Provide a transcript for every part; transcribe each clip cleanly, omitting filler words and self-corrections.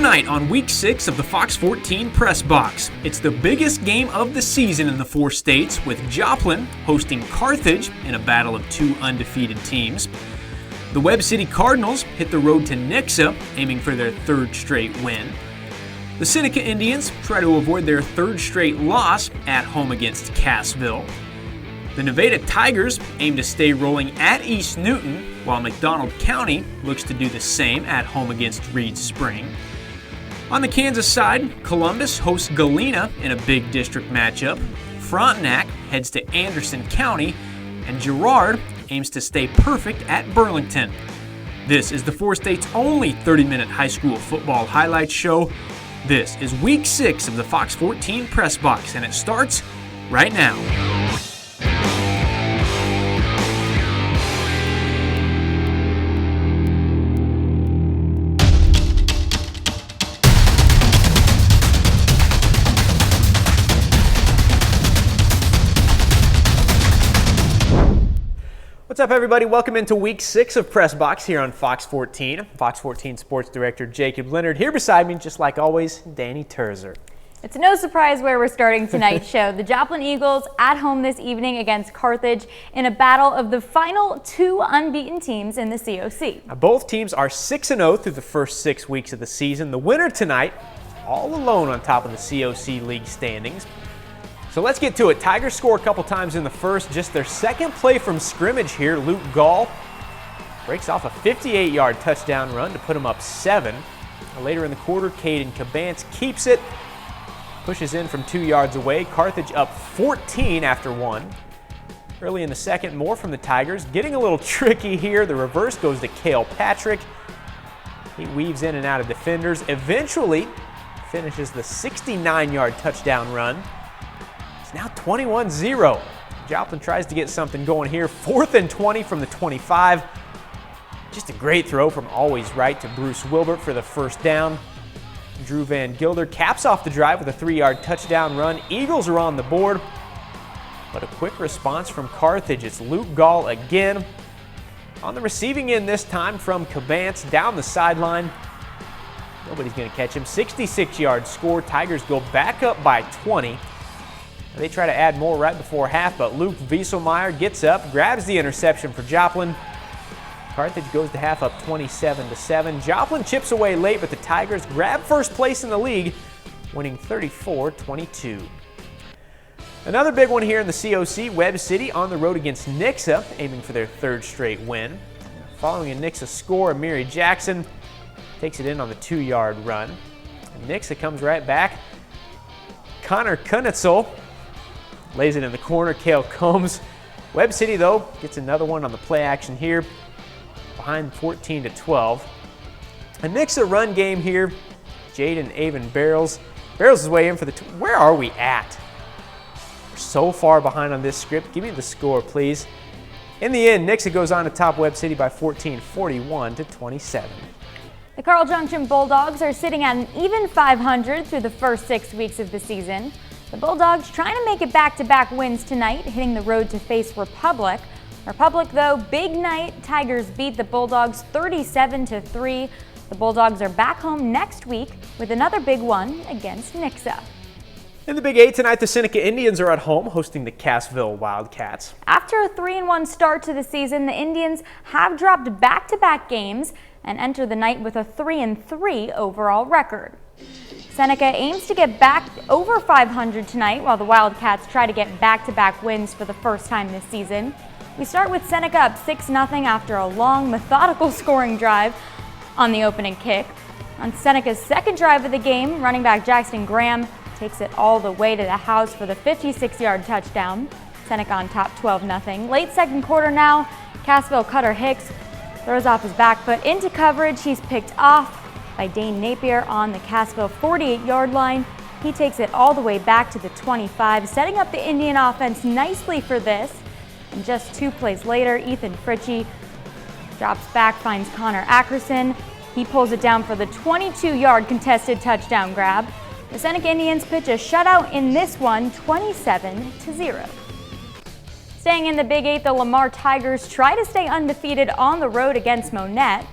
Tonight on Week 6 of the Fox 14 Pressbox, it's the biggest game of the season in the 4 states, with Joplin hosting Carthage in a battle of 2 undefeated teams. The Webb City Cardinals hit the road to Nixa, aiming for their 3rd straight win. The Seneca Indians try to avoid their 3rd straight loss at home against Cassville. The Nevada Tigers aim to stay rolling at East Newton, while McDonald County looks to do the same at home against Reed Spring. On the Kansas side, Columbus hosts Galena in a big district matchup. Frontenac heads to Anderson County, and Girard aims to stay perfect at Burlington. This is the 4 states' only 30-minute high school football highlights show. This is Week 6 of the Fox 14 Pressbox, and it starts right now. What's up, everybody? Welcome into Week 6 of Pressbox here on Fox 14. Fox 14 Sports Director Jacob Leonard. Here beside me, just like always, Danny Terzer. It's no surprise where we're starting tonight's show. The Joplin Eagles at home this evening against Carthage in a battle of the final 2 unbeaten teams in the COC. Now, both teams are 6-0 through the first 6 weeks of the season. The winner tonight, all alone on top of the COC League standings. So let's get to it. Tigers score a couple times in the first. Just their 2nd play from scrimmage here. Luke Gall breaks off a 58-yard touchdown run to put him up 7. Later in the quarter, Caden Cabance keeps it, pushes in from 2 yards away. Carthage up 14 after 1. Early in the second, more from the Tigers. Getting a little tricky here. The reverse goes to Cale Patrick. He weaves in and out of defenders. Eventually finishes the 69-yard touchdown run. It's now 21-0. Joplin tries to get something going here. 4th and 20 from the 25. Just a great throw from always right to Bruce Wilbert for the first down. Drew Van Gilder caps off the drive with a 3-yard touchdown run. Eagles are on the board, but a quick response from Carthage. It's Luke Gall again. On the receiving end this time from Cabance down the sideline. Nobody's going to catch him. 66-yard score. Tigers go back up by 20. They try to add more right before half, but Luke Wieselmeyer gets up, grabs the interception for Joplin. Carthage goes to half up 27-7. Joplin chips away late, but the Tigers grab first place in the league, winning 34-22. Another big one here in the COC, Webb City on the road against Nixa, aiming for their 3rd straight win. Following a Nixa score, Amiri Jackson takes it in on the 2-yard run. And Nixa comes right back. Connor Kunitzel lays it in the corner. Cale Combs. Webb City, though, gets another one on the play action here, behind 14-12. A Nixa run game here. Jaden Avon Barrels. Barrels is way in for the where are we at? We're so far behind on this script. Give me the score, please. In the end, Nixa goes on to top Webb City by 14, 41-27. The Carl Junction Bulldogs are sitting at an even 500 through the first 6 weeks of the season. The Bulldogs trying to make it back-to-back wins tonight, hitting the road to face Republic. Republic, though, big night. Tigers beat the Bulldogs 37-3. The Bulldogs are back home next week with another big one against Nixa. In the Big 8 tonight, the Seneca Indians are at home hosting the Cassville Wildcats. After a 3-1 start to the season, the Indians have dropped back-to-back games and enter the night with a 3-3 overall record. Seneca aims to get back over 500 tonight, while the Wildcats try to get back-to-back wins for the first time this season. We start with Seneca up 6-0 after a long, methodical scoring drive on the opening kick. On Seneca's 2nd drive of the game, running back Jackson Graham takes it all the way to the house for the 56-yard touchdown. Seneca on top 12-0. Late second quarter now, Cassville Cutter Hicks throws off his back foot into coverage. He's picked off by Dane Napier on the Cassville 48-yard line. He takes it all the way back to the 25, setting up the Indian offense nicely for this. And just 2 plays later, Ethan Fritchie drops back, finds Connor Ackerson. He pulls it down for the 22-yard contested touchdown grab. The Seneca Indians pitch a shutout in this one, 27-0. Staying in the Big 8, the Lamar Tigers try to stay undefeated on the road against MONETT.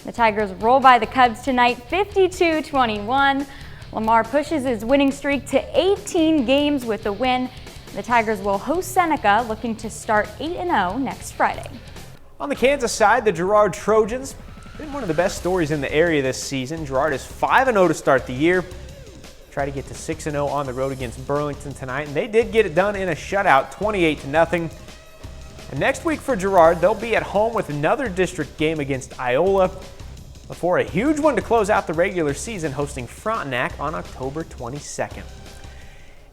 The Tigers roll by the Cubs tonight 52-21. Lamar pushes his winning streak to 18 games with the win. The Tigers will host Seneca, looking to start 8-0 next Friday. On the Kansas side, the Girard Trojans been one of the best stories in the area this season. Girard is 5-0 to start the year. Try to get to 6-0 on the road against Burlington tonight, and they did get it done in a shutout, 28-0. And next week for Girard, they'll be at home with another district game against Iola before a huge one to close out the regular season, hosting Frontenac on October 22nd.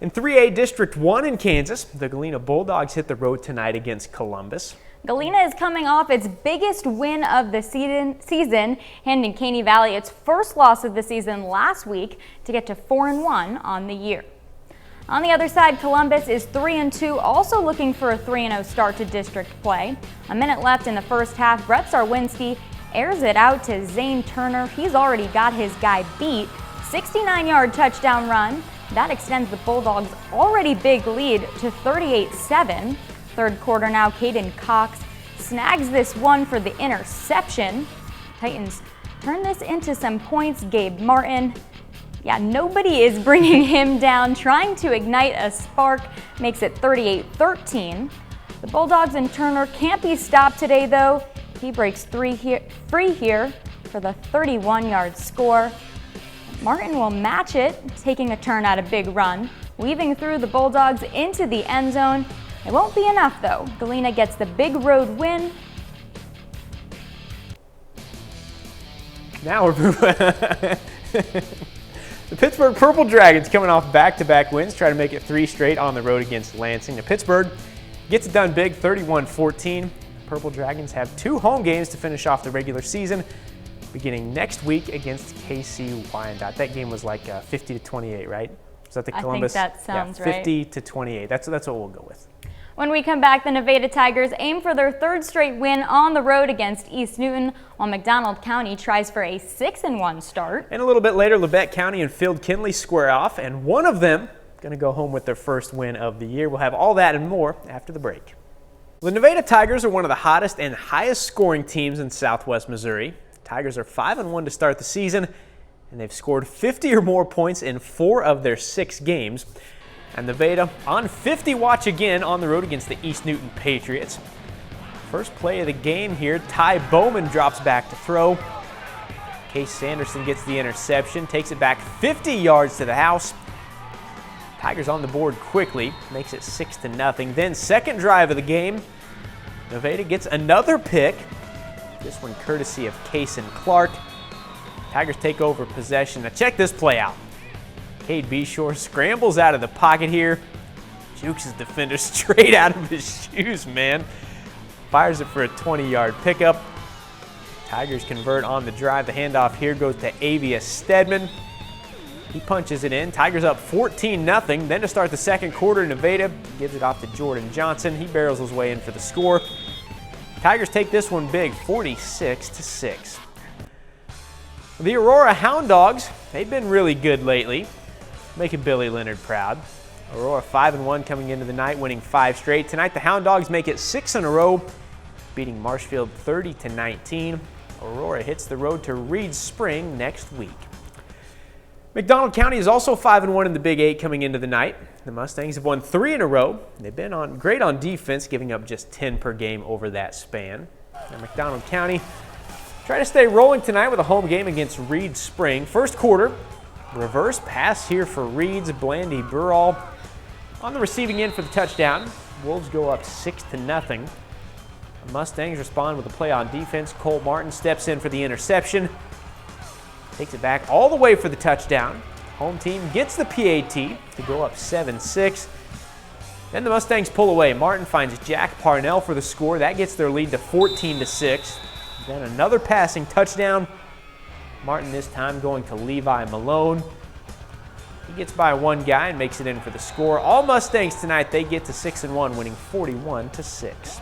In 3A District 1 in Kansas, the Galena Bulldogs hit the road tonight against Columbus. Galena is coming off its biggest win of the season, handing Caney Valley its first loss of the season last week to get to 4-1 on the year. On the other side, Columbus is 3-2, also looking for a 3-0 start to district play. A minute left in the first half, Brett Sarwinski airs it out to Zane Turner. He's already got his guy beat. 69-yard touchdown run. That extends the Bulldogs' already big lead to 38-7. Third quarter now, Caden Cox snags this one for the interception. Titans turn this into some points. Gabe Martin, nobody is bringing him down, trying to ignite a spark, makes it 38-13. The Bulldogs and Turner can't be stopped today, though. He breaks free here for the 31-yard score. Martin will match it, taking a turn at a big run, weaving through the Bulldogs into the end zone. It won't be enough, though. Galena gets the big road win. Now we're moving. The Pittsburgh Purple Dragons coming off back-to-back wins, try to make it 3 straight on the road against Lansing. Now Pittsburgh gets it done big, 31-14. Purple Dragons have 2 home games to finish off the regular season, beginning next week against KC Wyandotte. That game was like 50-28, right? Is that the Columbus? I think that sounds right. 50-28. That's what we'll go with. When we come back, the Nevada Tigers aim for their 3rd straight win on the road against East Newton, while McDonald County tries for a 6-1 start. And a little bit later, Labette County and Field Kinley square off, and one of them going to go home with their first win of the year. We'll have all that and more after the break. The Nevada Tigers are one of the hottest and highest scoring teams in Southwest Missouri. Tigers are 5-1 to start the season, and they've scored 50 or more points in 4 of their 6 games. And Nevada on 50 watch again on the road against the East Newton Patriots. First play of the game here, Ty Bowman drops back to throw. Case Sanderson gets the interception, takes it back 50 yards to the house. Tigers on the board quickly, makes it 6-0. Then second drive of the game, Nevada gets another pick. This one courtesy of Case and Clark. Tigers take over possession. Now check this play out. Cade Beshore scrambles out of the pocket here. Jukes his defender straight out of his shoes, man. Fires it for a 20-yard pickup. Tigers convert on the drive. The handoff here goes to Avius Stedman. He punches it in. Tigers up 14-0. Then to start the second quarter, Nevada gives it off to Jordan Johnson. He barrels his way in for the score. Tigers take this one big, 46-6. The Aurora Hound Dogs, they've been really good lately, making Billy Leonard proud. Aurora 5-1 coming into the night, winning 5 straight. Tonight the Hound Dogs make it 6 in a row, beating Marshfield 30-19. Aurora hits the road to Reed Spring next week. McDonald County is also 5-1 in the Big 8 coming into the night. The Mustangs have won 3 in a row. They've been great on defense, giving up just 10 per game over that span. Now McDonald County try to stay rolling tonight with a home game against Reed Spring. First quarter, reverse pass here for Reed's Blandy Burrell. On the receiving end for the touchdown, Wolves go up 6-0. The Mustangs respond with a play on defense. Cole Martin steps in for the interception. Takes it back all the way for the touchdown. Home team gets the PAT to go up 7-6. Then the Mustangs pull away. Martin finds Jack Parnell for the score. That gets their lead to 14-6. Then another passing touchdown. Martin this time going to Levi Malone. He gets by one guy and makes it in for the score. All Mustangs tonight, they get to 6-1, winning 41-6.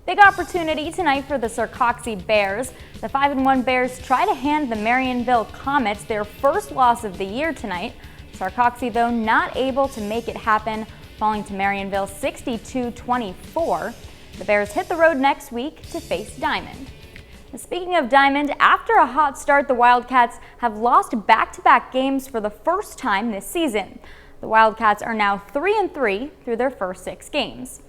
Big opportunity tonight for the SARCOXIE Bears. The 5-1 Bears try to hand the Marionville Comets their first loss of the year tonight. SARCOXIE, though, not able to make it happen, falling to Marionville 62-24. The Bears hit the road next week to face Diamond. Speaking of Diamond, after a hot start, the Wildcats have lost back-to-back games for the first time this season. The Wildcats are now 3-3 through their first 6 games.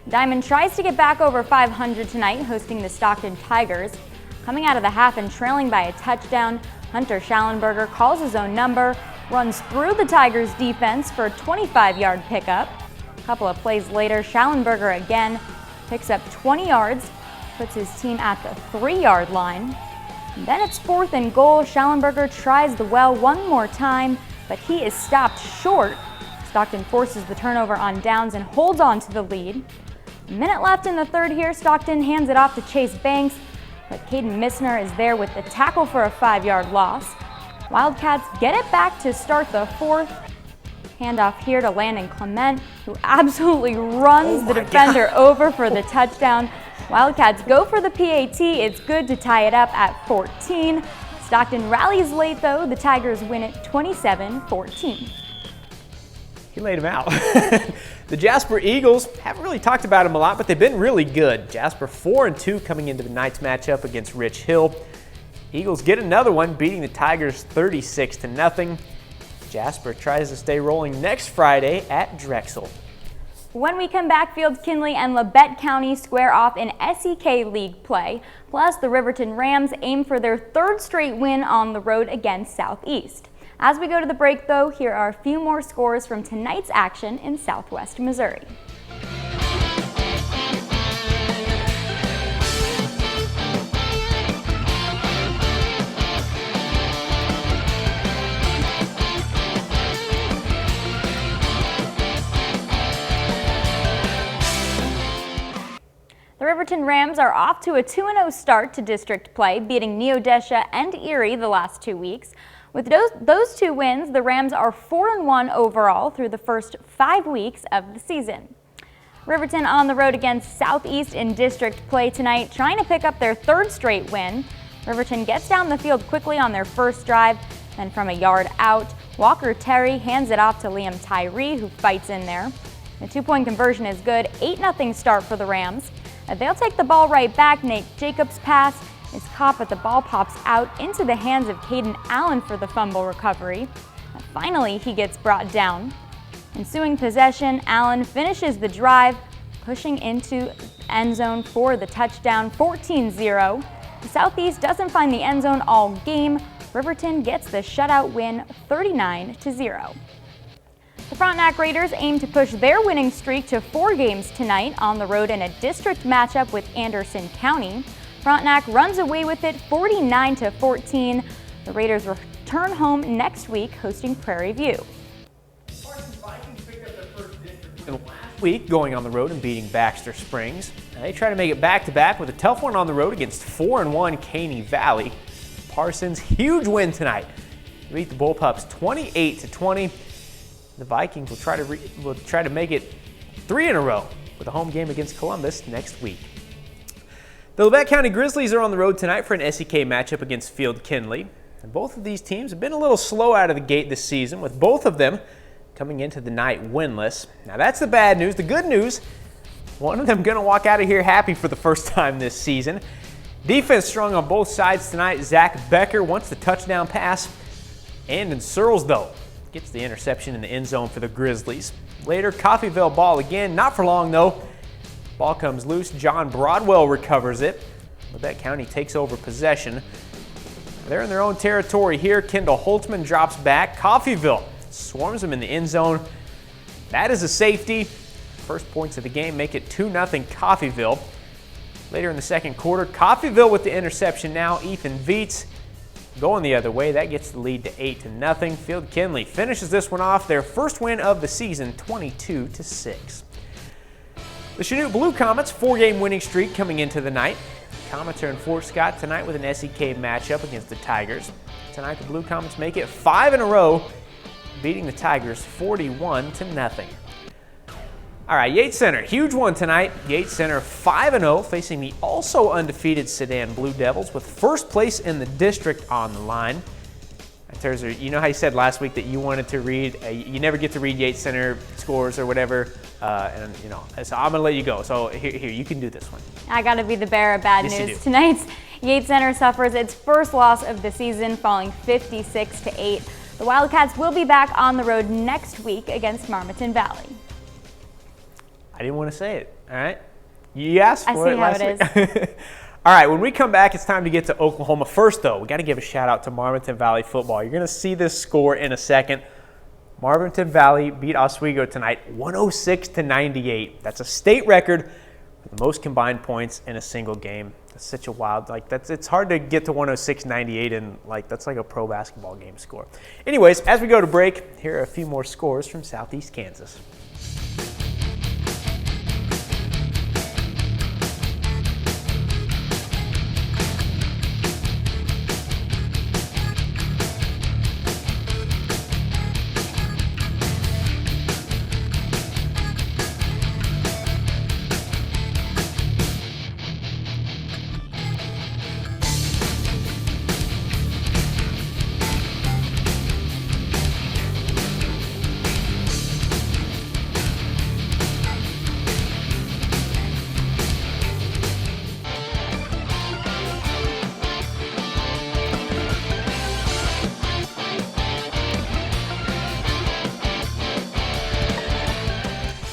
Diamond tries to get back over 500 tonight, hosting the Stockton Tigers. Coming out of the half and trailing by a touchdown, Hunter Schallenberger calls his own number, runs through the Tigers' defense for a 25-yard pickup. A couple of plays later, Schallenberger again picks up 20 yards, puts his team at the 3-yard line. And then it's 4th and goal. Schallenberger tries the well one more time, but he is stopped short. Stockton forces the turnover on downs and holds on to the lead. A minute left in the third here. Stockton hands it off to Chase Banks, but Caden Missner is there with the tackle for a 5-yard loss. Wildcats get it back to start the fourth. Handoff here to Landon Clement, who absolutely runs the defender over for the touchdown. Wildcats go for the PAT. It's good to tie it up at 14. Stockton rallies late though. The Tigers win it 27-14. He laid him out. The Jasper Eagles, haven't really talked about them a lot, but they've been really good. Jasper 4-2 coming into tonight's matchup against Rich Hill. Eagles get another one, beating the Tigers 36-0. Jasper tries to stay rolling next Friday at Drexel. When we come back, Field Kinley and Labette County square off in SEK League play. Plus, the Riverton Rams aim for their 3rd straight win on the road against Southeast. As we go to the break, though, here are a few more scores from tonight's action in Southwest Missouri. The Riverton Rams are off to a 2-0 start to district play, beating NEODESHA and Erie the last 2 weeks. With those 2 wins, the Rams are 4-1 overall through the first 5 weeks of the season. Riverton on the road against Southeast in district play tonight, trying to pick up their 3rd straight win. Riverton gets down the field quickly on their first drive, then from a yard out, Walker Terry hands it off to Liam Tyree, who fights in there. The 2-point conversion is good, 8-0 start for the Rams. They'll take the ball right back. Nate Jacobs' pass is caught, but the ball pops out into the hands of Caden Allen for the fumble recovery. Finally, he gets brought down. Ensuing possession, Allen finishes the drive, pushing into end zone for the touchdown, 14-0. The Southeast doesn't find the end zone all game. Riverton gets the shutout win, 39-0. The Frontenac Raiders aim to push their winning streak to 4 games tonight on the road in a district matchup with Anderson County. Frontenac runs away with it 49-14. The Raiders return home next week, hosting Prairie View. Parsons Vikings picked up their first district win last week, going on the road and beating Baxter Springs. Now they try to make it back-to-back with a tough one on the road against 4-1 Caney Valley. Parsons, huge win tonight. They beat the Bullpups 28-20. The Vikings will try to make it 3 in a row with a home game against Columbus next week. The Labette County Grizzlies are on the road tonight for an SEK matchup against Field Kinley. And both of these teams have been a little slow out of the gate this season, with both of them coming into the night winless. Now that's the bad news. The good news, one of them going to walk out of here happy for the first time this season. Defense strong on both sides tonight. Zach Becker wants the touchdown pass. Andon Searles, though, gets the interception in the end zone for the Grizzlies. Later, Coffeyville ball again. Not for long, though. Ball comes loose. John Broadwell recovers it. Labette County takes over possession. They're in their own territory here. Kendall Holtzman drops back. Coffeyville swarms him in the end zone. That is a safety. First points of the game make it 2-0 Coffeyville. Later in the second quarter, Coffeyville with the interception now. Ethan Viets going the other way. That gets the lead to 8-0. Field Kinley finishes this one off, their first win of the season, 22-6. The Chanute Blue Comets, 4-game winning streak coming into the night. Comets are in Fort Scott tonight with an SEK matchup against the Tigers. Tonight the Blue Comets make it 5 in a row, beating the Tigers 41-0. All right, Yates Center, huge one tonight. Yates Center 5-0, facing the also undefeated Sedan Blue Devils with first place in the district on the line. You know how you said last week that you wanted to read, you never get to read Yates Center scores or whatever, and so I'm gonna let you go. So here, you can do this one. I gotta be the bearer of bad news. Tonight's Yates Center suffers its first loss of the season, falling 56-8. The Wildcats will be back on the road next week against Marmaton Valley. I didn't want to say it, all right? You asked for it last week. I see how it is. All right, when we come back, it's time to get to Oklahoma. First, though, we got to give a shout-out to Marmaton Valley football. You're going to see this score in a second. Marmaton Valley beat Oswego tonight, 106-98. That's a state record for the most combined points in a single game. That's such a wild, it's hard to get to 106-98 and that's like a pro basketball game score. Anyways, as we go to break, here are a few more scores from Southeast Kansas.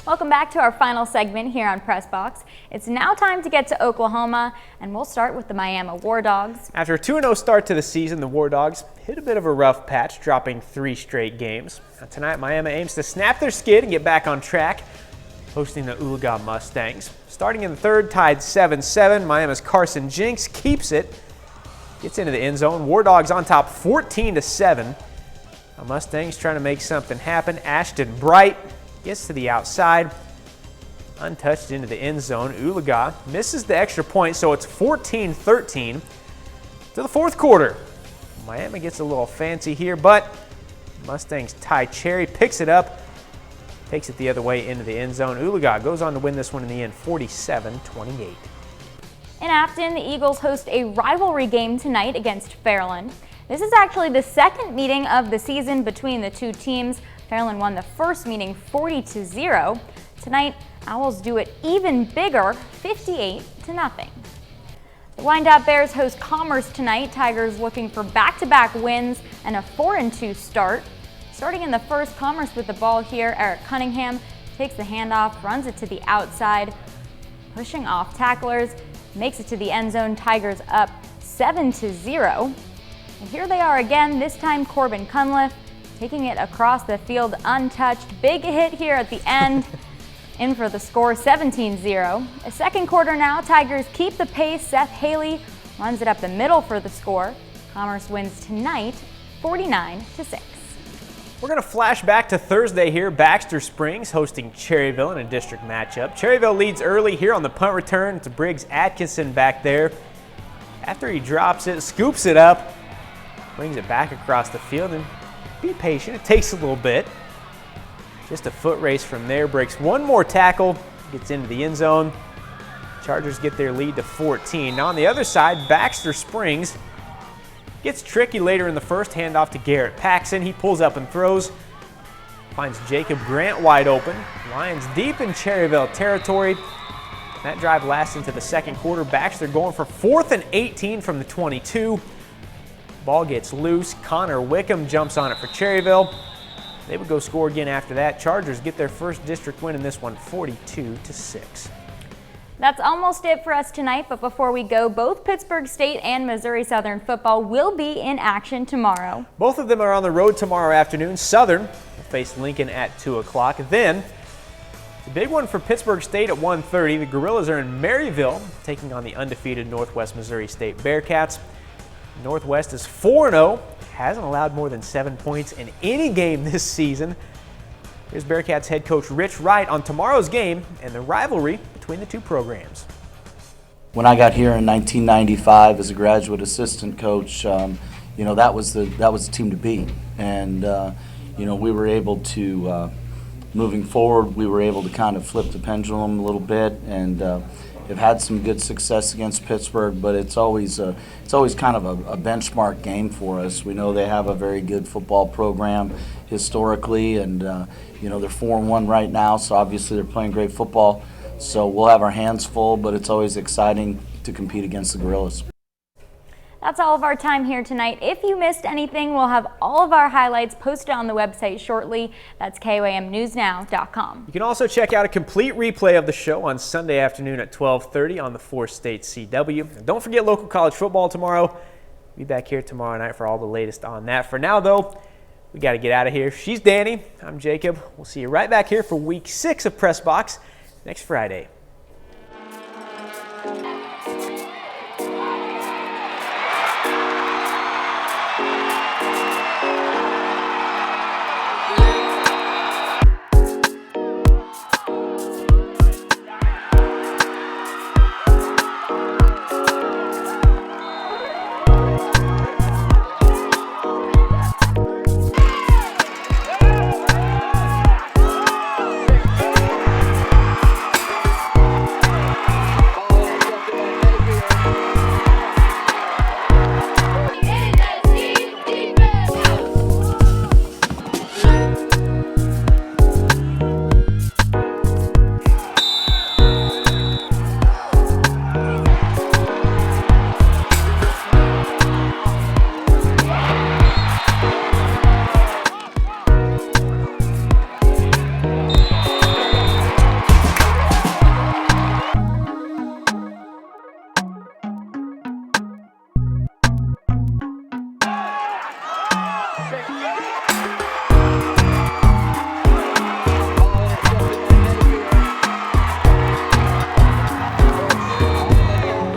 Welcome back to our final segment here on Pressbox. It's now time to get to Oklahoma, and we'll start with the Miami War Dogs. After a 2-0 start to the season, the War Dogs hit a bit of a rough patch, dropping 3 straight games. Now, tonight, Miami aims to snap their skid and get back on track, hosting the Oologah Mustangs. Starting in the third, tied 7-7, Miami's Carson Jinks keeps it, gets into the end zone. War Dogs on top 14-7. The Mustangs trying to make something happen. Ashton Bright gets to the outside, untouched into the end zone. Oologah misses the extra point, so it's 14-13 to the fourth quarter. Miami gets a little fancy here, but Mustangs Ty Cherry picks it up, takes it the other way into the end zone. Oologah goes on to win this one in the end, 47-28. In Afton, the Eagles host a rivalry game tonight against Fairland. This is actually the second meeting of the season between the two teams. Fairland won the first meeting 40-0. Tonight, Owls do it even bigger, 58-0. The Wyandotte Bears host Commerce tonight. Tigers looking for back-to-back wins and a 4-2 start. Starting in the first, Commerce with the ball here. Eric Cunningham takes the handoff, runs it to the outside, pushing off tacklers, makes it to the end zone. Tigers up 7-0. And here they are again, this time Corbin Cunliffe taking it across the field untouched. Big hit here at the end. In for the score, 17-0. A second quarter now, Tigers keep the pace. Seth Haley runs it up the middle for the score. Commerce wins tonight, 49-6. We're going to flash back to Thursday here. Baxter Springs hosting Cherryville in a district matchup. Cherryville leads early here on the punt return. It's Briggs Atkinson back there. After he drops it, scoops it up, brings it back across the field, and be patient. It takes a little bit. Just a foot race from there. Breaks one more tackle, gets into the end zone. Chargers get their lead to 14. Now on the other side, Baxter Springs gets tricky later in the first. Handoff to Garrett Paxson. He pulls up and throws. Finds Jacob Grant wide open. Lions deep in Cherryville territory. That drive lasts into the second quarter. Baxter going for 4th and 18 from the 22. Ball gets loose. Connor Wickham jumps on it for Cherryville. They would go score again after that. Chargers get their first district win in this one, 42-6. That's almost it for us tonight, but before we go, both Pittsburg State and Missouri Southern football will be in action tomorrow. Both of them are on the road tomorrow afternoon. Southern will face Lincoln at 2 o'clock. Then, the big one for Pittsburg State at 1:30. The Gorillas are in Maryville, taking on the undefeated Northwest Missouri State Bearcats. Northwest is 4-0, hasn't allowed more than 7 points in any game this season. Here's Bearcats head coach Rich Wright on tomorrow's game and the rivalry between the two programs. When I got here in 1995 as a graduate assistant coach, that was the team to beat, and we were able to, moving forward, we were able to kind of flip the pendulum a little bit, and have had some good success against Pittsburgh, but it's always kind of a benchmark game for us. We know they have a very good football program historically, and they're 4-1 right now, so obviously they're playing great football. So we'll have our hands full, but it's always exciting to compete against the Gorillas. That's all of our time here tonight. If you missed anything, we'll have all of our highlights posted on the website shortly. That's KOAMnewsnow.com. You can also check out a complete replay of the show on Sunday afternoon at 12:30 on the 4-State CW. And don't forget local college football tomorrow. Be back here tomorrow night for all the latest on that. For now, though, we got to get out of here. She's Danny. I'm Jacob. We'll see you right back here for Week 6 of Pressbox next Friday.